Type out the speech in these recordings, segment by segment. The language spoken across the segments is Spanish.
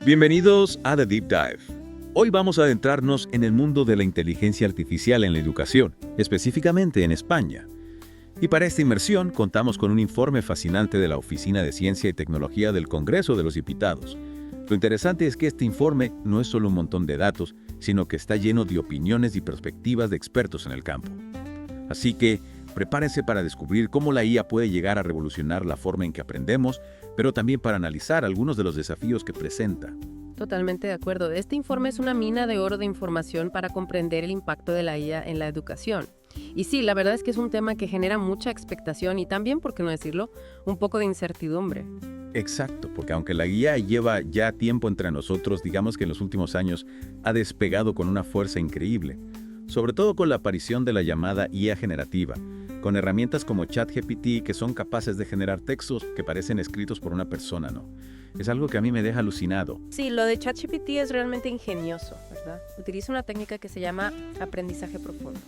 Bienvenidos a The Deep Dive. Hoy vamos a adentrarnos en el mundo de la inteligencia artificial en la educación, específicamente en España. Y para esta inmersión contamos con un informe fascinante de la Oficina de Ciencia y Tecnología del Congreso de los Diputados. Lo interesante es que este informe no es solo un montón de datos, sino que está lleno de opiniones y perspectivas de expertos en el campo. Así que prepárense para descubrir cómo la IA puede llegar a revolucionar la forma en que aprendemos, pero también para analizar algunos de los desafíos que presenta. Totalmente de acuerdo. Este informe es una mina de oro de información para comprender el impacto de la IA en la educación. Y sí, la verdad es que es un tema que genera mucha expectación y también, por qué no decirlo, un poco de incertidumbre. Exacto, porque aunque la IA lleva ya tiempo entre nosotros, digamos que en los últimos años ha despegado con una fuerza increíble, sobre todo con la aparición de la llamada IA generativa, con herramientas como ChatGPT que son capaces de generar textos que parecen escritos por una persona, ¿no? Es algo que a mí me deja alucinado. Sí, lo de ChatGPT es realmente ingenioso, ¿verdad? Utiliza una técnica que se llama aprendizaje profundo,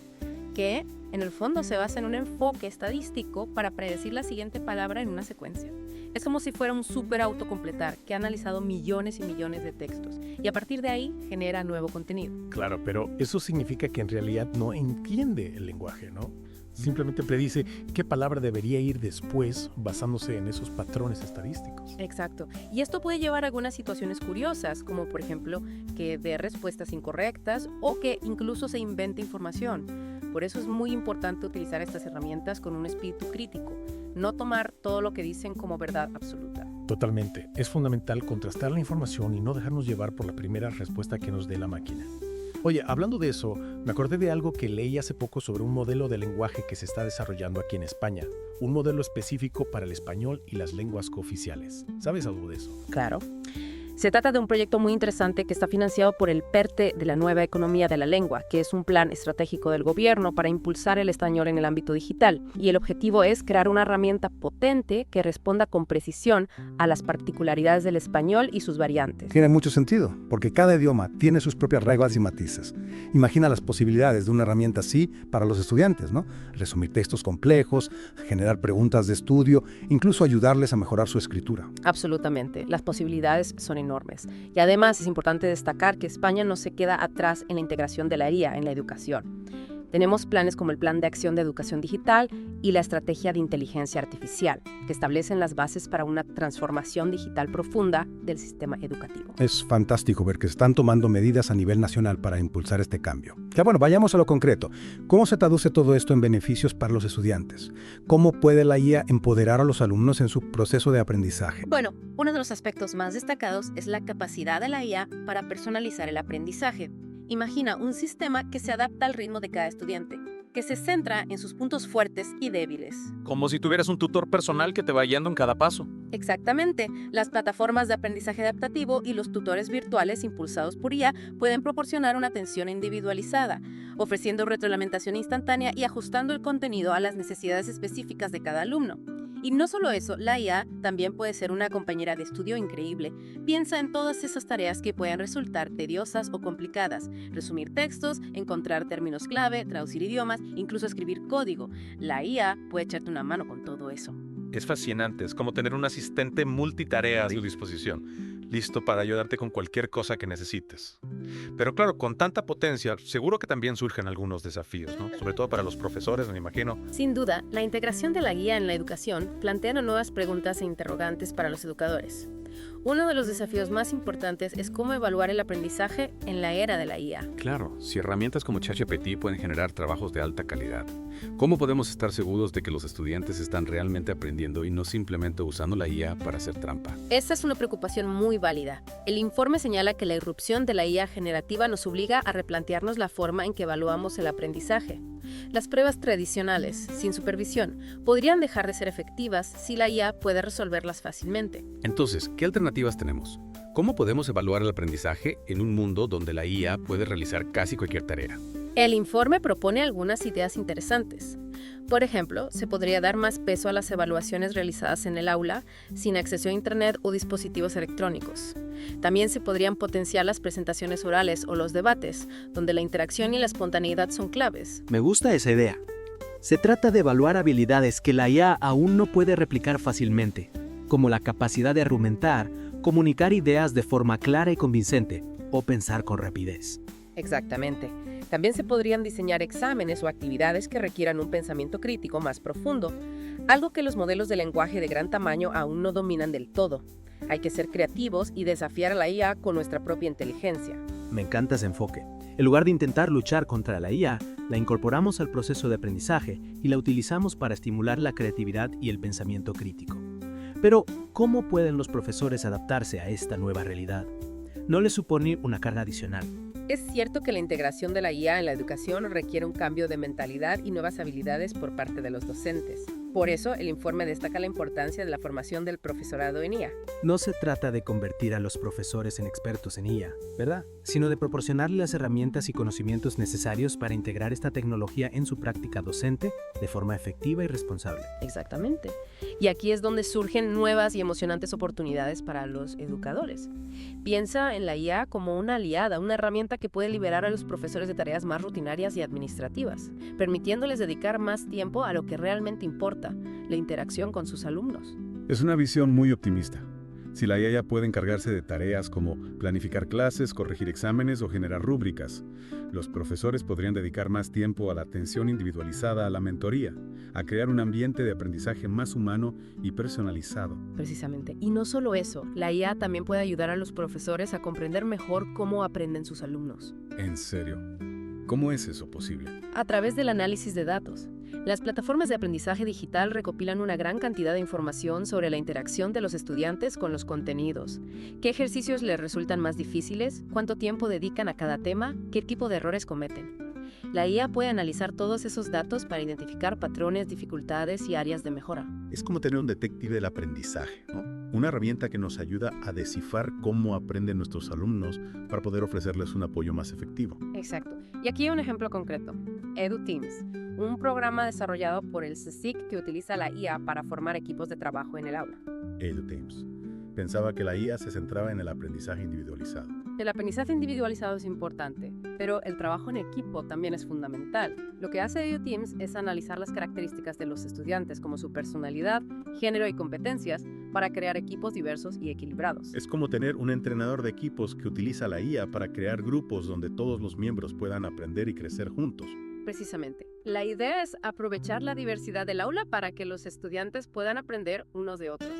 que en el fondo se basa en un enfoque estadístico para predecir la siguiente palabra en una secuencia. Es como si fuera un súper autocompletar que ha analizado millones y millones de textos y a partir de ahí genera nuevo contenido. Claro, pero eso significa que en realidad no entiende el lenguaje, ¿no? Simplemente predice qué palabra debería ir después basándose en esos patrones estadísticos. Exacto. Y esto puede llevar a algunas situaciones curiosas, como por ejemplo que dé respuestas incorrectas o que incluso se invente información. Por eso es muy importante utilizar estas herramientas con un espíritu crítico, no tomar todo lo que dicen como verdad absoluta. Totalmente. Es fundamental contrastar la información y no dejarnos llevar por la primera respuesta que nos dé la máquina. Oye, hablando de eso, me acordé de algo que leí hace poco sobre un modelo de lenguaje que se está desarrollando aquí en España. Un modelo específico para el español y las lenguas cooficiales. ¿Sabes algo de eso? Claro. Se trata de un proyecto muy interesante que está financiado por el PERTE de la Nueva Economía de la Lengua, que es un plan estratégico del gobierno para impulsar el español en el ámbito digital. Y el objetivo es crear una herramienta potente que responda con precisión a las particularidades del español y sus variantes. Tiene mucho sentido, porque cada idioma tiene sus propias reglas y matices. Imagina las posibilidades de una herramienta así para los estudiantes, ¿no? Resumir textos complejos, generar preguntas de estudio, incluso ayudarles a mejorar su escritura. Absolutamente. Las posibilidades son enormes. Y además es importante destacar que España no se queda atrás en la integración de la IA en la educación. Tenemos planes como el Plan de Acción de Educación Digital y la Estrategia de Inteligencia Artificial, que establecen las bases para una transformación digital profunda del sistema educativo. Es fantástico ver que se están tomando medidas a nivel nacional para impulsar este cambio. Ya bueno, vayamos a lo concreto. ¿Cómo se traduce todo esto en beneficios para los estudiantes? ¿Cómo puede la IA empoderar a los alumnos en su proceso de aprendizaje? Bueno, uno de los aspectos más destacados es la capacidad de la IA para personalizar el aprendizaje. Imagina un sistema que se adapta al ritmo de cada estudiante, que se centra en sus puntos fuertes y débiles. Como si tuvieras un tutor personal que te va guiando en cada paso. Exactamente, las plataformas de aprendizaje adaptativo y los tutores virtuales impulsados por IA pueden proporcionar una atención individualizada, ofreciendo retroalimentación instantánea y ajustando el contenido a las necesidades específicas de cada alumno. Y no solo eso, la IA también puede ser una compañera de estudio increíble. Piensa en todas esas tareas que pueden resultar tediosas o complicadas. Resumir textos, encontrar términos clave, traducir idiomas, incluso escribir código. La IA puede echarte una mano con todo eso. Es fascinante, es como tener un asistente multitarea a tu disposición, listo para ayudarte con cualquier cosa que necesites. Pero claro, con tanta potencia, seguro que también surgen algunos desafíos, ¿no? Sobre todo para los profesores, me imagino. Sin duda, la integración de la guía en la educación plantea nuevas preguntas e interrogantes para los educadores. Uno de los desafíos más importantes es cómo evaluar el aprendizaje en la era de la IA. Claro, si herramientas como ChatGPT pueden generar trabajos de alta calidad, ¿cómo podemos estar seguros de que los estudiantes están realmente aprendiendo y no simplemente usando la IA para hacer trampa? Esta es una preocupación muy válida. El informe señala que la irrupción de la IA generativa nos obliga a replantearnos la forma en que evaluamos el aprendizaje. Las pruebas tradicionales, sin supervisión, podrían dejar de ser efectivas si la IA puede resolverlas fácilmente. Entonces, ¿qué alternativas tenemos? ¿Cómo podemos evaluar el aprendizaje en un mundo donde la IA puede realizar casi cualquier tarea? El informe propone algunas ideas interesantes. Por ejemplo, se podría dar más peso a las evaluaciones realizadas en el aula, sin acceso a Internet o dispositivos electrónicos. También se podrían potenciar las presentaciones orales o los debates, donde la interacción y la espontaneidad son claves. Me gusta esa idea. Se trata de evaluar habilidades que la IA aún no puede replicar fácilmente, como la capacidad de argumentar comunicar ideas de forma clara y convincente o pensar con rapidez. Exactamente. También se podrían diseñar exámenes o actividades que requieran un pensamiento crítico más profundo, algo que los modelos de lenguaje de gran tamaño aún no dominan del todo. Hay que ser creativos y desafiar a la IA con nuestra propia inteligencia. Me encanta ese enfoque. En lugar de intentar luchar contra la IA, la incorporamos al proceso de aprendizaje y la utilizamos para estimular la creatividad y el pensamiento crítico. Pero, ¿cómo pueden los profesores adaptarse a esta nueva realidad? No les supone una carga adicional. Es cierto que la integración de la IA en la educación requiere un cambio de mentalidad y nuevas habilidades por parte de los docentes. Por eso, el informe destaca la importancia de la formación del profesorado en IA. No se trata de convertir a los profesores en expertos en IA, ¿verdad? Sino de proporcionarles las herramientas y conocimientos necesarios para integrar esta tecnología en su práctica docente de forma efectiva y responsable. Exactamente. Y aquí es donde surgen nuevas y emocionantes oportunidades para los educadores. Piensa en la IA como una aliada, una herramienta que puede liberar a los profesores de tareas más rutinarias y administrativas, permitiéndoles dedicar más tiempo a lo que realmente importa, la interacción con sus alumnos. Es una visión muy optimista. Si la IA ya puede encargarse de tareas como planificar clases, corregir exámenes o generar rúbricas, los profesores podrían dedicar más tiempo a la atención individualizada, a la mentoría, a crear un ambiente de aprendizaje más humano y personalizado. Precisamente. Y no solo eso, la IA también puede ayudar a los profesores a comprender mejor cómo aprenden sus alumnos. ¿En serio? ¿Cómo es eso posible? A través del análisis de datos. Las plataformas de aprendizaje digital recopilan una gran cantidad de información sobre la interacción de los estudiantes con los contenidos. ¿Qué ejercicios les resultan más difíciles? ¿Cuánto tiempo dedican a cada tema? ¿Qué tipo de errores cometen? La IA puede analizar todos esos datos para identificar patrones, dificultades y áreas de mejora. Es como tener un detective del aprendizaje, ¿no? Una herramienta que nos ayuda a descifrar cómo aprenden nuestros alumnos para poder ofrecerles un apoyo más efectivo. Exacto. Y aquí hay un ejemplo concreto. EduTeams, un programa desarrollado por el CSIC que utiliza la IA para formar equipos de trabajo en el aula. EduTeams. Pensaba que la IA se centraba en el aprendizaje individualizado. El aprendizaje individualizado es importante, pero el trabajo en equipo también es fundamental. Lo que hace EduTeams es analizar las características de los estudiantes como su personalidad, género y competencias para crear equipos diversos y equilibrados. Es como tener un entrenador de equipos que utiliza la IA para crear grupos donde todos los miembros puedan aprender y crecer juntos. Precisamente. La idea es aprovechar la diversidad del aula para que los estudiantes puedan aprender unos de otros,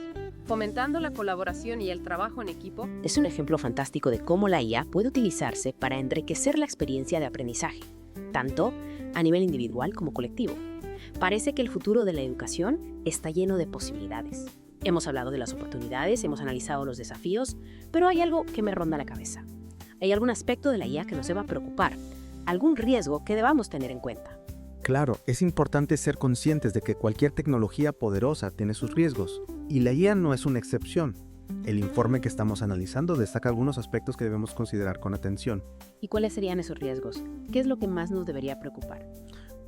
fomentando la colaboración y el trabajo en equipo. Es un ejemplo fantástico de cómo la IA puede utilizarse para enriquecer la experiencia de aprendizaje, tanto a nivel individual como colectivo. Parece que el futuro de la educación está lleno de posibilidades. Hemos hablado de las oportunidades, hemos analizado los desafíos, pero hay algo que me ronda la cabeza. ¿Hay algún aspecto de la IA que nos deba preocupar? ¿Algún riesgo que debamos tener en cuenta? Claro, es importante ser conscientes de que cualquier tecnología poderosa tiene sus riesgos, y la IA no es una excepción. El informe que estamos analizando destaca algunos aspectos que debemos considerar con atención. ¿Y cuáles serían esos riesgos? ¿Qué es lo que más nos debería preocupar?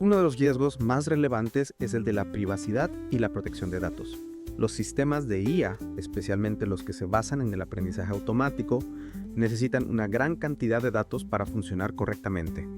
Uno de los riesgos más relevantes es el de la privacidad y la protección de datos. Los sistemas de IA, especialmente los que se basan en el aprendizaje automático, necesitan una gran cantidad de datos para funcionar correctamente.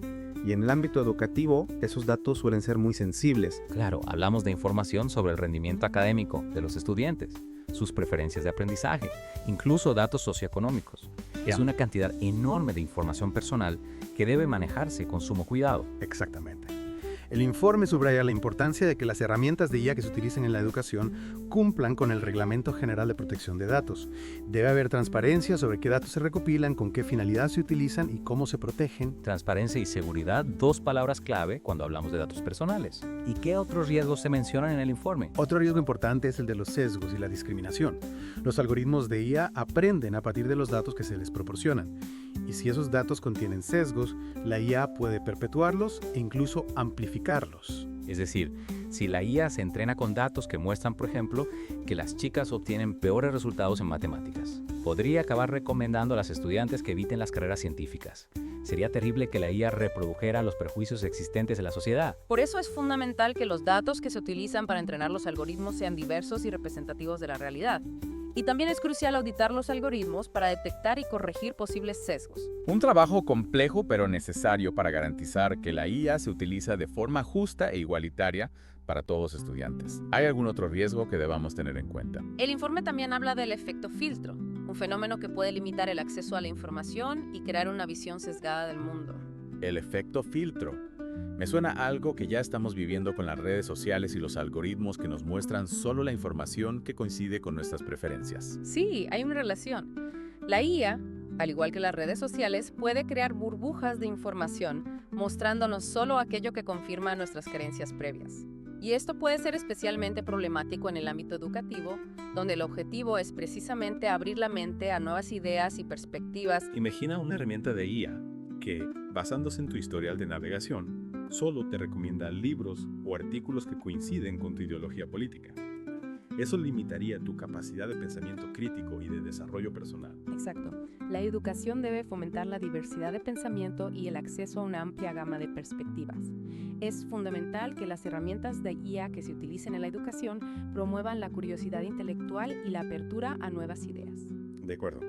Y en el ámbito educativo, esos datos suelen ser muy sensibles. Claro, hablamos de información sobre el rendimiento académico de los estudiantes, sus preferencias de aprendizaje, incluso datos socioeconómicos. Es una cantidad enorme de información personal que debe manejarse con sumo cuidado. Exactamente. El informe subraya la importancia de que las herramientas de IA que se utilicen en la educación cumplan con el Reglamento General de Protección de Datos. Debe haber transparencia sobre qué datos se recopilan, con qué finalidad se utilizan y cómo se protegen. Transparencia y seguridad, dos palabras clave cuando hablamos de datos personales. ¿Y qué otros riesgos se mencionan en el informe? Otro riesgo importante es el de los sesgos y la discriminación. Los algoritmos de IA aprenden a partir de los datos que se les proporcionan. Y si esos datos contienen sesgos, la IA puede perpetuarlos e incluso amplificarlos. Es decir, si la IA se entrena con datos que muestran, por ejemplo, que las chicas obtienen peores resultados en matemáticas, podría acabar recomendando a las estudiantes que eviten las carreras científicas. Sería terrible que la IA reprodujera los prejuicios existentes en la sociedad. Por eso es fundamental que los datos que se utilizan para entrenar los algoritmos sean diversos y representativos de la realidad. Y también es crucial auditar los algoritmos para detectar y corregir posibles sesgos. Un trabajo complejo pero necesario para garantizar que la IA se utiliza de forma justa e igualitaria para todos los estudiantes. ¿Hay algún otro riesgo que debamos tener en cuenta? El informe también habla del efecto filtro, un fenómeno que puede limitar el acceso a la información y crear una visión sesgada del mundo. El efecto filtro. Me suena a algo que ya estamos viviendo con las redes sociales y los algoritmos que nos muestran solo la información que coincide con nuestras preferencias. Sí, hay una relación. La IA, al igual que las redes sociales, puede crear burbujas de información, mostrándonos solo aquello que confirma nuestras creencias previas. Y esto puede ser especialmente problemático en el ámbito educativo, donde el objetivo es precisamente abrir la mente a nuevas ideas y perspectivas. Imagina una herramienta de IA que, basándose en tu historial de navegación, solo te recomienda libros o artículos que coinciden con tu ideología política. Eso limitaría tu capacidad de pensamiento crítico y de desarrollo personal. Exacto. La educación debe fomentar la diversidad de pensamiento y el acceso a una amplia gama de perspectivas. Es fundamental que las herramientas de IA que se utilicen en la educación promuevan la curiosidad intelectual y la apertura a nuevas ideas. De acuerdo.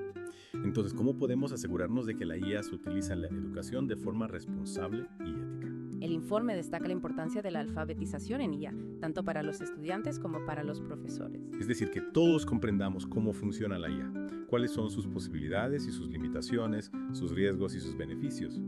Entonces, ¿cómo podemos asegurarnos de que la IA se utiliza en la educación de forma responsable y ética? El informe destaca la importancia de la alfabetización en IA, tanto para los estudiantes como para los profesores. Es decir, que todos comprendamos cómo funciona la IA, cuáles son sus posibilidades y sus limitaciones, sus riesgos y sus beneficios.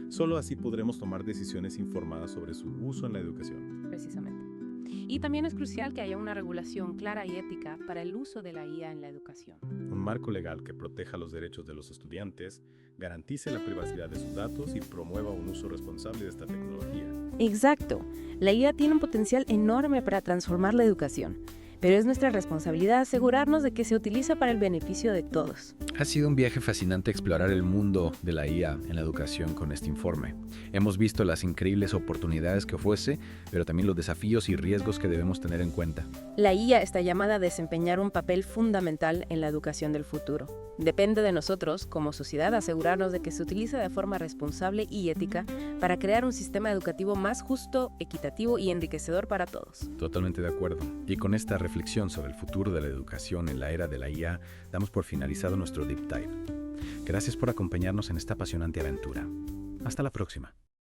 Solo así podremos tomar decisiones informadas sobre su uso en la educación. Precisamente. Y también es crucial que haya una regulación clara y ética para el uso de la IA en la educación. Un marco legal que proteja los derechos de los estudiantes, garantice la privacidad de sus datos y promueva un uso responsable de esta tecnología. Exacto. La IA tiene un potencial enorme para transformar la educación, pero es nuestra responsabilidad asegurarnos de que se utiliza para el beneficio de todos. Ha sido un viaje fascinante explorar el mundo de la IA en la educación con este informe. Hemos visto las increíbles oportunidades que ofrece, pero también los desafíos y riesgos que debemos tener en cuenta. La IA está llamada a desempeñar un papel fundamental en la educación del futuro. Depende de nosotros, como sociedad, asegurarnos de que se utiliza de forma responsable y ética para crear un sistema educativo más justo, equitativo y enriquecedor para todos. Totalmente de acuerdo. Y con esta reflexión sobre el futuro de la educación en la era de la IA, damos por finalizado nuestro Deep Dive. Gracias por acompañarnos en esta apasionante aventura. Hasta la próxima.